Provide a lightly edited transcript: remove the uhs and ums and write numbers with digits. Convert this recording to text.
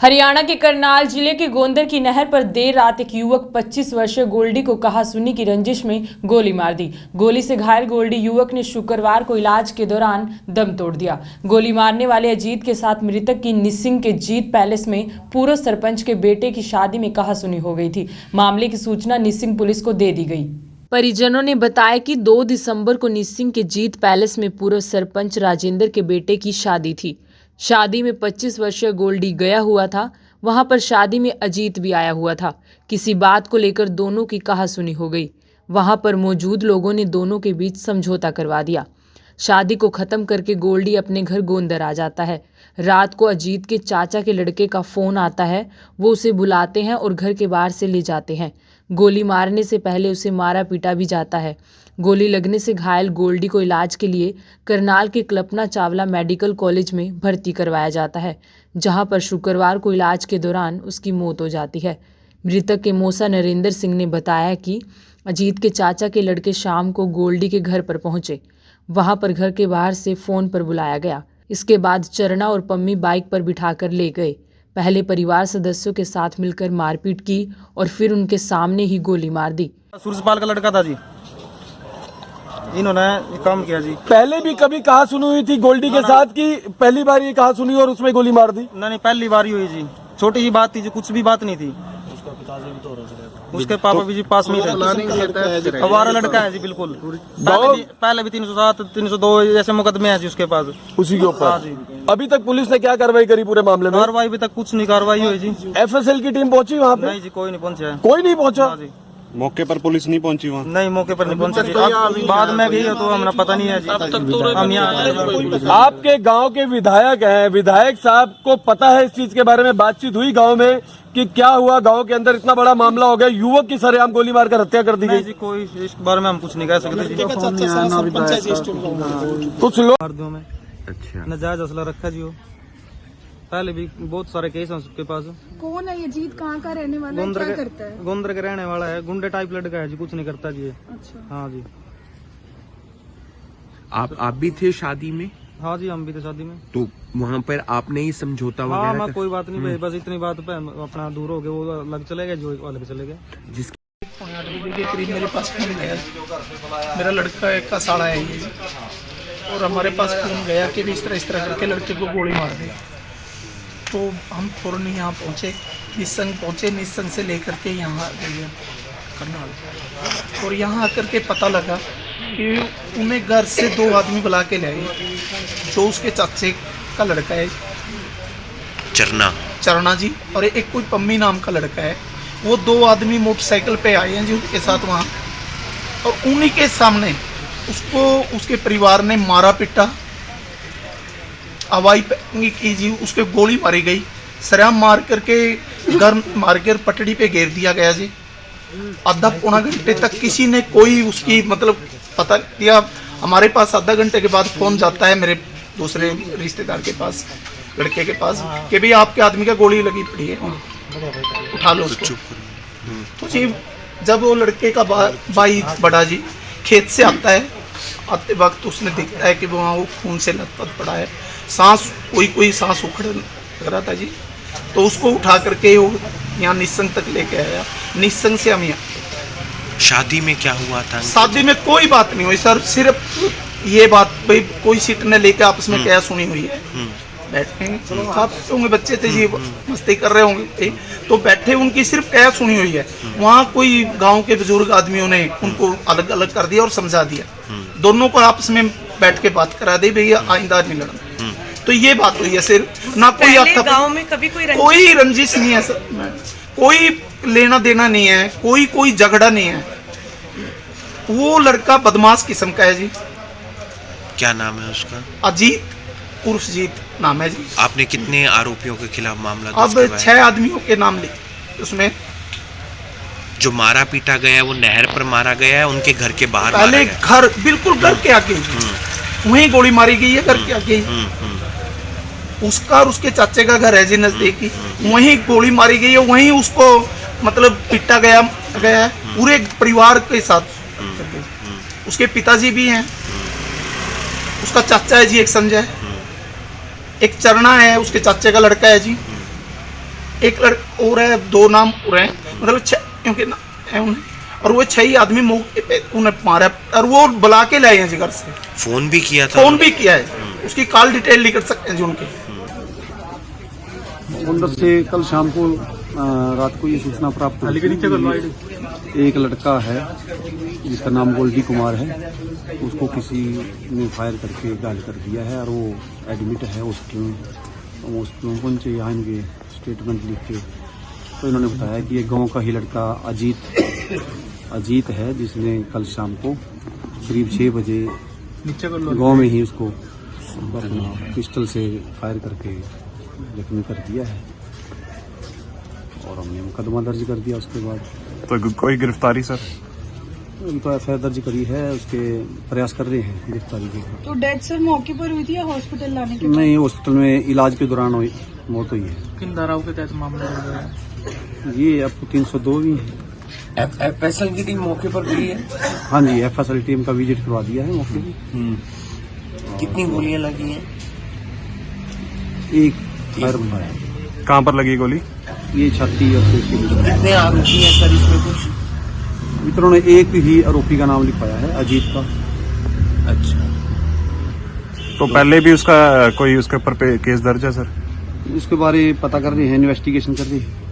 हरियाणा के करनाल जिले के गोंदर की नहर पर देर रात एक युवक 25 वर्षीय गोल्डी को कहासुनी की रंजिश में गोली मार दी। गोली से घायल गोल्डी युवक ने शुक्रवार को इलाज के दौरान दम तोड़ दिया। गोली मारने वाले अजीत के साथ मृतक की निसिंग के जीत पैलेस में पूर्व सरपंच के बेटे की शादी में कहासुनी हो गई थी। मामले की सूचना निसिंग पुलिस को दे दी गई। परिजनों ने बताया कि 2 दिसंबर को निसिंग के जीत पैलेस में पूर्व सरपंच राजेंद्र के बेटे की शादी थी। शादी में 25 वर्षीय गोल्डी गया हुआ था। वहां पर शादी में अजीत भी आया हुआ था। किसी बात को लेकर दोनों की कहासुनी हो गई। वहां पर मौजूद लोगों ने दोनों के बीच समझौता करवा दिया। शादी को खत्म करके गोल्डी अपने घर गोंदर आ जाता है। रात को अजीत के चाचा के लड़के का फोन आता है। वो उसे बुलाते हैं और घर के बाहर से ले जाते हैं। गोली मारने से पहले उसे मारा पीटा भी जाता है। गोली लगने से घायल गोल्डी को इलाज के लिए करनाल के कल्पना चावला मेडिकल कॉलेज में भर्ती करवाया जाता है, जहां पर शुक्रवार को इलाज के दौरान उसकी मौत हो जाती है। मृतक के मौसा नरेंद्र सिंह ने बताया कि अजीत के चाचा के लड़के शाम को गोल्डी के घर पर पहुंचे। वहां पर घर के बाहर से फोन पर बुलाया गया। इसके बाद चरना और पम्मी बाइक पर बिठाकर ले गए। पहले परिवार सदस्यों के साथ मिलकर मारपीट की और फिर उनके सामने ही गोली मार दी। सूरजपाल का लड़का था जी, इन्होंने ये काम किया जी। पहले भी कभी कहा सुनी हुई थी गोल्डी के साथ कि पहली बार ये कहा सुनी और उसमें गोली मार दी? नहीं, पहली बार ही हुई जी। छोटी सी बात थी जी, कुछ भी बात नहीं थी। उसके पापा भी जी पास में थे। हमारा लड़का है जी, बिल्कुल। पहले भी 307, 302 ऐसे मुकदमे हैं जी उसके पास, उसी के ऊपर। अभी तक पुलिस ने क्या कार्रवाई करी पूरे मामले में? कार्रवाई अभी तक कुछ नहीं कार्रवाई हुई जी। एफएसएल की टीम पहुंची वहाँ पे? नहीं जी, कोई नहीं पहुंचा है। कोई नहीं पहुंचा? मौके पर पुलिस नहीं पहुंची वहाँ? नहीं, मौके पर नहीं पहुंचा जी। बाद में गई तो हमें पता नहीं है जी। हम यहाँ आपके गांव के विधायक हैं, विधायक साहब को पता है इस चीज के बारे में? बातचीत हुई गांव में कि क्या हुआ? गांव के अंदर इतना बड़ा मामला हो गया, युवक की सरेआम गोली मारकर हत्या कर दी गई जी। कोई इस बारे में हम कुछ नहीं कह सकते जी। कुछ लोग अच्छा नाजायज असला रखा जी। वो पहले भी बहुत सारे केस हैं उसके पास। कौन है ये जीत? कहाँ का रहने वाला है? क्या करता है? गोंदर के रहने वाला है। गुंडे टाइप लड़का है जी, कुछ नहीं करता जी। अच्छा। हाँ जी। आप भी थे शादी में? हाँ जी, हम भी थे शादी में। तो वहाँ पर आपने ही समझौता हाँ, वगैरह मैं कोई बात नहीं भाई, बस इतनी बात पे अपना दूर हो गए। वो अलग चले गए, जो अलग चले गए। जिसकी 8 बजे के करीब मेरे पास फोन गया। मेरा लड़का का साड़ा है ये, और हमारे पास फोन गया कि भी इस तरह करके लड़के को गोली मार दी। तो हम फौरन यहाँ पहुँचे, निसंग पहुँचे। निसंग से लेकर के यहाँ आ गए करनाल, और यहाँ आकर के पता लगा कि उन्हें घर से 2 आदमी बुला के ले आए, जो उसके चाचे का लड़का है चरना जी, और एक कोई पम्मी नाम का लड़का है। वो 2 आदमी मोटरसाइकिल पे आए हैं जी उनके साथ वहाँ, और उन्हीं के सामने उसको उसके परिवार ने मारा पीटा, हवाई की जी, उसके गोली मारी गई। सरेआम मार करके घर मार कर पटड़ी पे घेर दिया गया जी। आधा पौना घंटे तक किसी ने कोई उसकी मतलब पता किया। हमारे पास आधा घंटे के बाद फोन जाता है मेरे दूसरे रिश्तेदार के पास, लड़के के पास, कि भाई आपके आदमी का गोली लगी पड़ी है, उठा लो उसको। तो जी जब वो लड़के का भाई बड़ा जी खेत से आता है, आते वक्त उसने देखता है कि वहाँ वो खून से लथपथ पड़ा है, सांस कोई सांस उखड़ लग रहा था जी। तो उसको उठा करके वो यहाँ निसंग तक लेके आया। निसंग से हम यहाँ। शादी में क्या हुआ था? शादी में कोई बात नहीं हुई सर, सिर्फ ये बात भाई कोई सीट ने लेके आपस में क्या सुनी हुई है। बैठे होंगे बच्चे थे जी, मस्ती कर रहे होंगे, तो बैठे उनकी सिर्फ क्या सुनी हुई है। वहाँ कोई गांव के बुजुर्ग आदमियों ने उनको अलग अलग कर दिया और समझा दिया। दोनों को आपस में बैठ के बात करा दी, भैया आइंदा नहीं लड़ना। तो ये बात हुई है सिर्फ, ना कोई आपका गांव में कभी कोई रंजिश नहीं है सर, कोई लेना देना नहीं है, कोई झगड़ा नहीं है। वो लड़का बदमाश किस्म का है जी। क्या नाम है उसका? अजीत उर्फ जीत नाम है जी। आपने कितने आरोपियों के खिलाफ मामला अब 6 आदमियों के नाम लिखे उसमें। जो मारा पीटा गया है वो नहर पर मारा गया है, उनके घर के बाहर पहले घर, बिल्कुल घर के आगे वहीं गोली मारी गई है, घर के आगे। उसका और उसके चाचे का घर है जी नजदीकी, वहीं गोली मारी गई है, वहीं उसको मतलब पीटा गया है पूरे परिवार के साथ। उसके पिताजी भी हैं, उसका चाचा है जी एक संजय, एक चरना है उसके चाचे का लड़का है जी, एक लड़का और है, 2 नाम और हैं, मतलब 6 क्योंकि ना है उन्हें, और वो 6 ही आदमी मौके पे उन्हें मारा और वो बुला के लाए हैं जी घर से। फोन भी किया था? फोन भी किया है, उसकी कॉल डिटेल लिख सकते हैं जी उनके। गोंदर से कल शाम को रात को ये सूचना प्राप्त हुई कि एक लड़का है जिसका नाम गोल्डी कुमार है, उसको किसी ने फायर करके घायल कर दिया है और वो एडमिट है हॉस्पिटल में पहुंचे। यहाँ इनके स्टेटमेंट लिख के तो इन्होंने बताया कि ये गांव का ही लड़का अजीत है, जिसने कल शाम को करीब 6 बजे गांव में ही उसको अपना पिस्टल से फायर करके जख्मी कर दिया है और हमने मुकदमा दर्ज कर दिया। उसके बाद तो कोई गिरफ्तारी सर? तो एफआईआर दर्ज करी है, उसके प्रयास कर रहे हैं गिरफ्तारी के। तो डेथ सर मौके पर हुई थी या हॉस्पिटल लाने के बाद? नहीं, हॉस्पिटल में इलाज के दौरान मौत हुई है। किन धाराओं के तहत मामला दर्ज है? ये आपको 302 भी है। एफएसएल की टीम मौके पर गई है? हाँ जी, एफएसएल टीम का विजिट करवा दिया है मौके पे। कितनी गोलियां लगी हैं? एक फायर बनाया। कहाँ पर लगी गोली? ये छाती और पेट के बीच। कितने आरोपी हैं सर इसमें कुछ? मित्रों ने एक ही आरोपी का नाम लिखवाया है, अजीत का। अच्छा, तो पहले भी उसका कोई उसके ऊपर केस दर्ज है सर? इसके बारे पता कर रहे हैं, इन्वेस्टिगेशन कर रहे हैं।